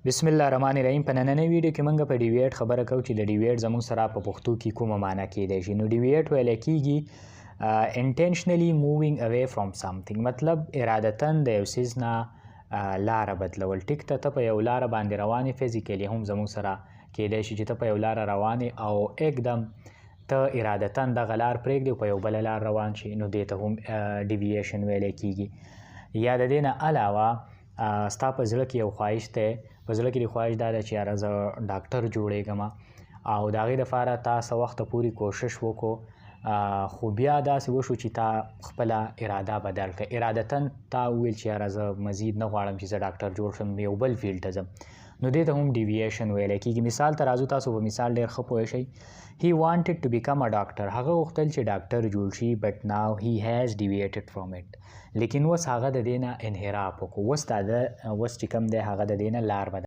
بسم الله الرحمن الرحیم. په نننۍ ویډیو کې موږ په ډیویټ خبره کوو چې د ډیویټ زموږ سره په پښتو کې کومه معنی کېدای شي. نو ډیویټ ویل کېږي انټینشنلی مووینګ اوی فرام سمثینګ، مطلب ارادتاً د یو څیز نه لاره بدلول. ټیک ته په یو لاره باندې روانې، فزیکلی هم زموږ سره کېدای شي چې ته په یو لاره روانې او اکدم ته ارادتاً دغه لار پرېږدې او په یو بله لار روان شي، نو دې ته هم ډیویشن ویلی کېږي. یا د دې نه علاوه ستا په زړه کې یو خواهش دی، په زړه کې د خواهش دا ده چې یاره زه ډاکټر جوړېږم او د هغې دپاره تا څه وخته پورې کوشش وکړو، خو بیا داسې وشو چې تا خپله اراده بدل کړه. ارادتاً تا وویل چې یاره زه مزید نه غواړم چې زه ډاکټر جوړ شم، یو بل فیلډ ته ځم، نو دې ته هم ډیویشن ویلی کېږي. مثال ته راځو، تاسو په مثال ډېر ښه پوه شئ. He wanted to become a doctor. هغه غوښتل چې ډاکټر جوړ شي، but now he has deviated from it. لیکن اوس هغه د دې نه انحراف وکړو، اوس چې کوم دی هغه د دې نه لار بدل